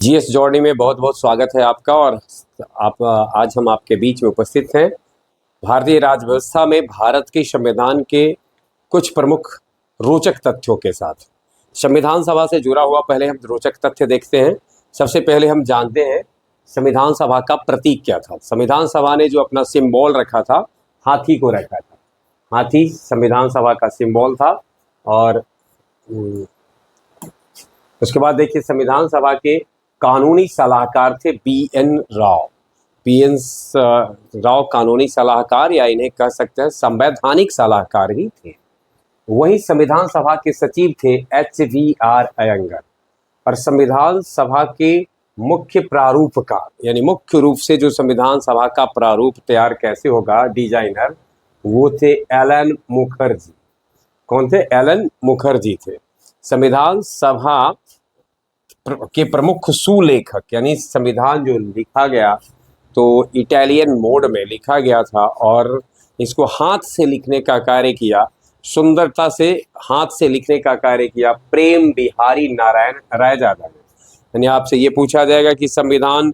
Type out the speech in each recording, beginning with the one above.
GS journey में बहुत बहुत स्वागत है आपका। और आज हम आपके बीच में उपस्थित हैं भारतीय राज्य व्यवस्था में भारत के संविधान के कुछ प्रमुख रोचक तथ्यों के साथ। संविधान सभा से जुड़ा हुआ पहले हम रोचक तथ्य देखते हैं। सबसे पहले हम जानते हैं संविधान सभा का प्रतीक क्या था। संविधान सभा ने जो अपना सिंबल रखा था, हाथी को रखा था। हाथी संविधान सभा का सिंबल था। और उसके बाद देखिए, संविधान सभा के कानूनी सलाहकार थे BN राव। BN राव कानूनी सलाहकार, या इन्हें कह सकते हैं संवैधानिक सलाहकार ही थे। वहीं संविधान सभा के सचिव थे HVR अयंगर। और संविधान सभा के मुख्य प्रारूपकार, यानी मुख्य रूप से जो संविधान सभा का प्रारूप तैयार कैसे होगा, डिजाइनर, वो थे LN मुखर्जी। कौन थे? LN मुखर्जी थे। संविधान सभा के प्रमुख सुलेखक, यानी संविधान जो लिखा गया तो इटालियन मोड में लिखा गया था और इसको हाथ से लिखने का कार्य किया, सुंदरता से हाथ से लिखने का कार्य किया प्रेम बिहारी नारायण रायजादा ने। यानी आपसे ये पूछा जाएगा कि संविधान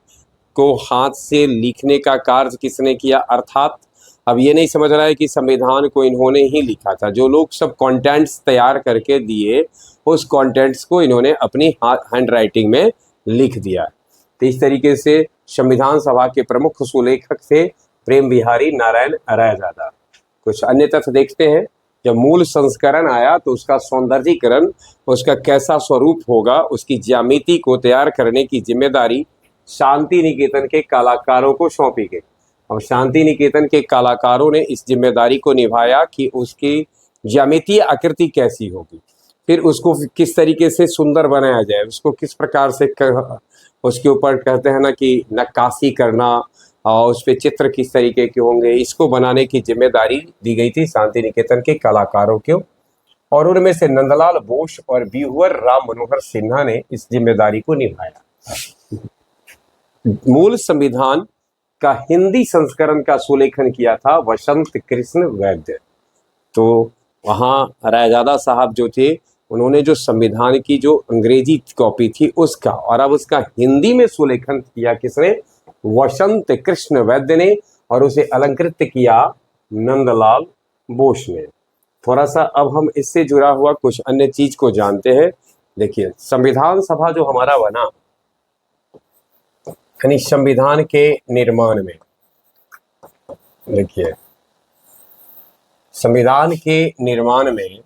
को हाथ से लिखने का कार्य किसने किया, अर्थात अब ये नहीं समझ रहा है कि संविधान को इन्होंने ही लिखा था। जो लोग सब कंटेंट्स तैयार करके दिए, उस कंटेंट्स को इन्होंने अपनी हैंड राइटिंग में लिख दिया। तो इस तरीके से संविधान सभा के प्रमुख सुलेखक थे प्रेम बिहारी नारायण रायजादा। कुछ अन्य तथ्य देखते हैं। जब मूल संस्करण आया तो उसका सौंदर्यीकरण, उसका कैसा स्वरूप होगा, उसकी ज्यामिति को तैयार करने की जिम्मेदारी शांति निकेतन के कलाकारों को सौंपी गई। और शांति निकेतन के कलाकारों ने इस जिम्मेदारी को निभाया कि उसकी ज्यामितीय आकृति कैसी होगी, फिर उसको किस तरीके से सुंदर बनाया जाए, उसको किस प्रकार से उसके ऊपर कहते हैं ना कि नक्काशी करना, और उस पर चित्र किस तरीके के होंगे, इसको बनाने की जिम्मेदारी दी गई थी शांति निकेतन के कलाकारों को। और उनमें से नंदलाल बोस और व्यूअर राम मनोहर सिन्हा ने इस जिम्मेदारी को निभाया। मूल संविधान का हिंदी संस्करण का सुलेखन किया था वसंत कृष्ण वैद्य। तो वहाँ रायजादा साहब जो थे, उन्होंने जो संविधान की जो अंग्रेजी कॉपी थी उसका, और अब उसका हिंदी में सुलेखन किया किसने? वसंत कृष्ण वैद्य ने। और उसे अलंकृत किया नंदलाल बोस ने। थोड़ा सा अब हम इससे जुड़ा हुआ कुछ अन्य चीज को जानते हैं। देखिए, संविधान सभा जो हमारा बना, यानी संविधान के निर्माण में, देखिए संविधान के निर्माण में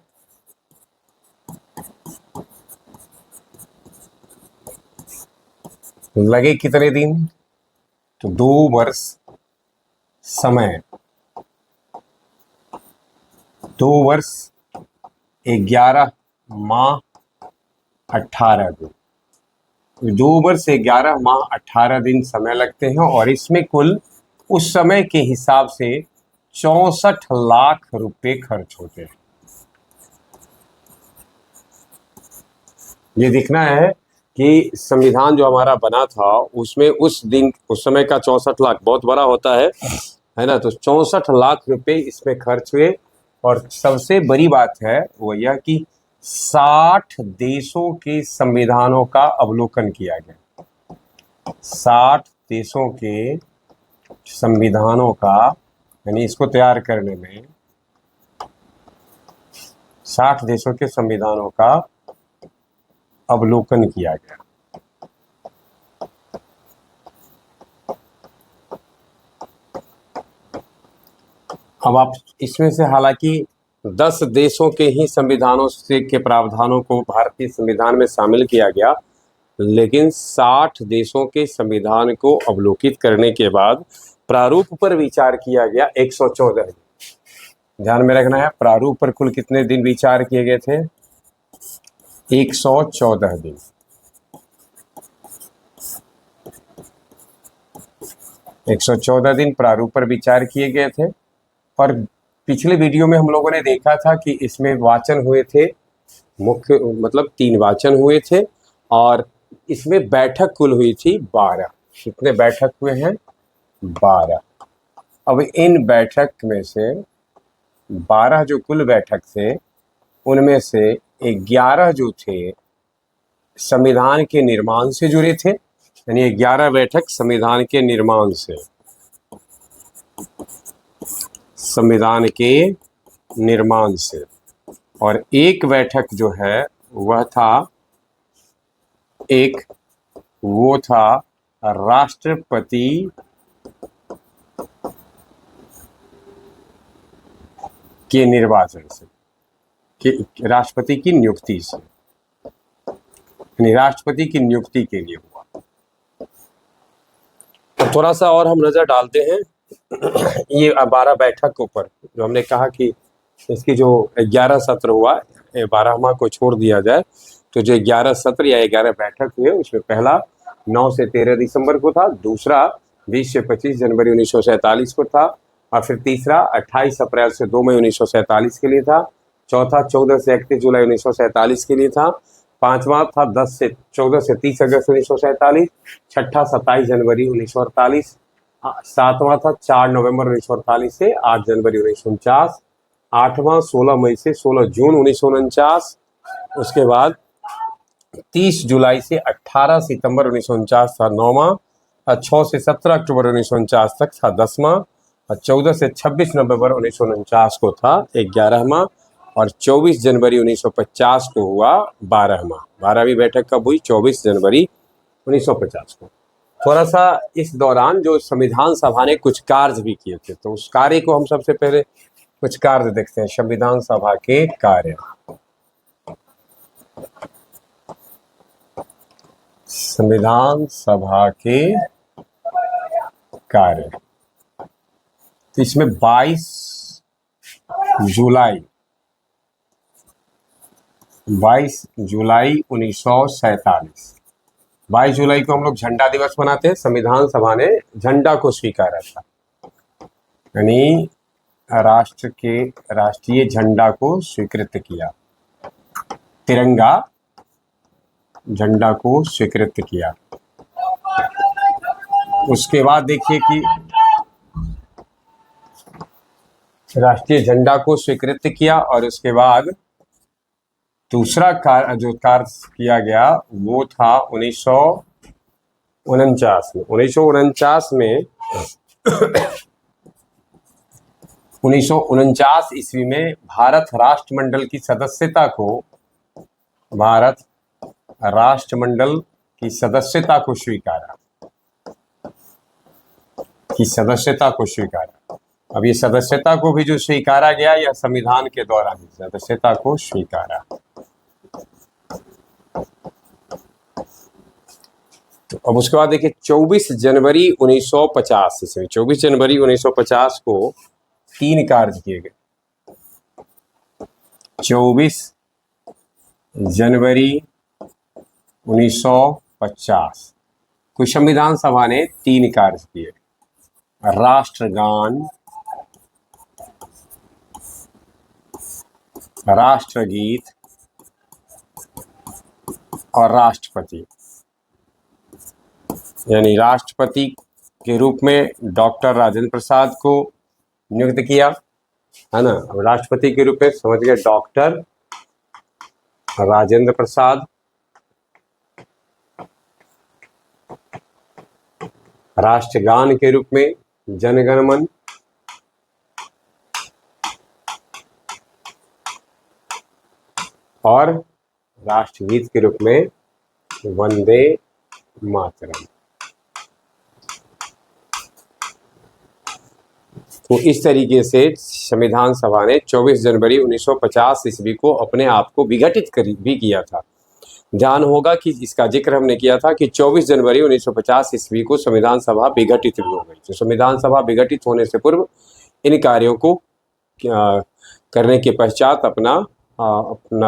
लगे कितने दिन? तो 2 वर्ष समय, 2 वर्ष 11 माह 18 दिन। 2 वर्ष 11 माह 18 दिन समय लगते हैं। और इसमें कुल उस समय के हिसाब से 64 लाख रुपए खर्च होते हैं। ये दिखना है कि संविधान जो हमारा बना था उसमें उस दिन उस समय का 64 लाख बहुत बड़ा होता है ना। तो 64 लाख रुपए इसमें खर्च हुए। और सबसे बड़ी बात है वो यह कि 60 देशों के संविधानों का अवलोकन किया गया। 60 देशों के संविधानों का, यानी इसको तैयार करने में 60 देशों के संविधानों का अवलोकन किया गया। अब आप इसमें से हालांकि 10 देशों के ही संविधानों से के प्रावधानों को भारतीय संविधान में शामिल किया गया, लेकिन 60 देशों के संविधान को अवलोकित करने के बाद प्रारूप पर विचार किया गया 114 दिन। ध्यान में रखना है, प्रारूप पर कुल कितने दिन विचार किए गए थे? 114 दिन। 114 दिन प्रारूप पर विचार किए गए थे। और पिछले वीडियो में हम लोगों ने देखा था कि इसमें वाचन हुए थे, मुख्य मतलब 3 वाचन हुए थे। और इसमें बैठक कुल हुई थी 12। कितने बैठक हुए हैं? 12। अब इन बैठक में से 12 जो कुल बैठक थे, उनमें से 11 जो थे संविधान के निर्माण से जुड़े थे, यानी 11 बैठक संविधान के निर्माण से, संविधान के निर्माण से, और एक बैठक जो है वह था वो था राष्ट्रपति के निर्वाचन से, कि राष्ट्रपति की नियुक्ति से, यानी राष्ट्रपति की नियुक्ति के लिए हुआ। तो थोड़ा सा और हम नजर डालते हैं ये 12 बैठक के ऊपर, जो हमने कहा कि इसकी जो 11 सत्र हुआ, 12वां को छोड़ दिया जाए तो जो 11 सत्र या 11 बैठक हुए, उसमें पहला 9 से 13 दिसंबर को था, दूसरा 20 से 25 जनवरी 1947 को था, और फिर तीसरा 28 अप्रैल से 2 मई 1947 के लिए था, चौथा 14 से 31 जुलाई 1947 के लिए था, पांचवा था 14 से 30 अगस्त 1947, छठा 27 जनवरी 1948, सातवां था 4 नवंबर 1948 से 8 जनवरी 1949, आठवां 16 मई से 16 जून 1949, उसके बाद 30 जुलाई से 18 सितंबर 1949 था 9वां, 6 से 17 अक्टूबर 1949 तक था 10वां, और 14 से 26 नवंबर 1949 को था 11वां, और 24 जनवरी 1950 को हुआ 12वां। 12वीं बैठक कब हुई? 24 जनवरी 1950 को। थोड़ा सा इस दौरान जो संविधान सभा ने कुछ कार्य भी किए थे, तो उस कार्य को हम सबसे पहले कुछ कार्य देखते हैं। संविधान सभा के कार्य, संविधान सभा के कार्य, तो इसमें 22 जुलाई 1947, 22 जुलाई को हम लोग झंडा दिवस मनाते हैं। संविधान सभा ने झंडा को स्वीकारा था, यानी राष्ट्रीय झंडा को स्वीकृत किया, तिरंगा झंडा को स्वीकृत किया। उसके बाद देखिए कि राष्ट्रीय झंडा को स्वीकृत किया, और उसके बाद दूसरा कार्य जो कार्य किया गया वो था 1949 में। 1949 ईस्वी में भारत राष्ट्रमंडल की सदस्यता को स्वीकारा। अब ये सदस्यता को भी जो स्वीकारा गया, यह संविधान के द्वारा ही सदस्यता को स्वीकारा। तो अब उसके बाद देखिए 24 जनवरी 1950 ईस्वी, 24 जनवरी 1950 को 3 कार्य किए गए। 24 जनवरी 1950 को संविधान सभा ने 3 कार्य किए। राष्ट्रगान, राष्ट्रगीत और राष्ट्रपति, यानी राष्ट्रपति के रूप में डॉक्टर राजेंद्र प्रसाद को नियुक्त किया, है ना। अब राष्ट्रपति के रूप में समझ गए डॉक्टर राजेंद्र प्रसाद, राष्ट्रगान के रूप में जनगण मन, और राष्ट्रगीत के रूप में वंदे मातरम। तो इस तरीके से संविधान सभा ने 24 जनवरी 1950 ईस्वी को अपने आप को विघटित भी किया था। ध्यान होगा कि इसका जिक्र हमने किया था कि 24 जनवरी 1950 ईस्वी को संविधान सभा विघटित भी हो गई। तो संविधान सभा विघटित होने से पूर्व इन कार्यों को करने के पश्चात अपना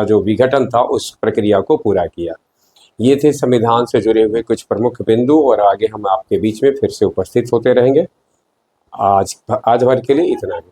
जो विघटन था उस प्रक्रिया को पूरा किया। ये थे संविधान से जुड़े हुए कुछ प्रमुख बिंदु, और आगे हम आपके बीच में फिर से उपस्थित होते रहेंगे। आज भर के लिए इतना ही।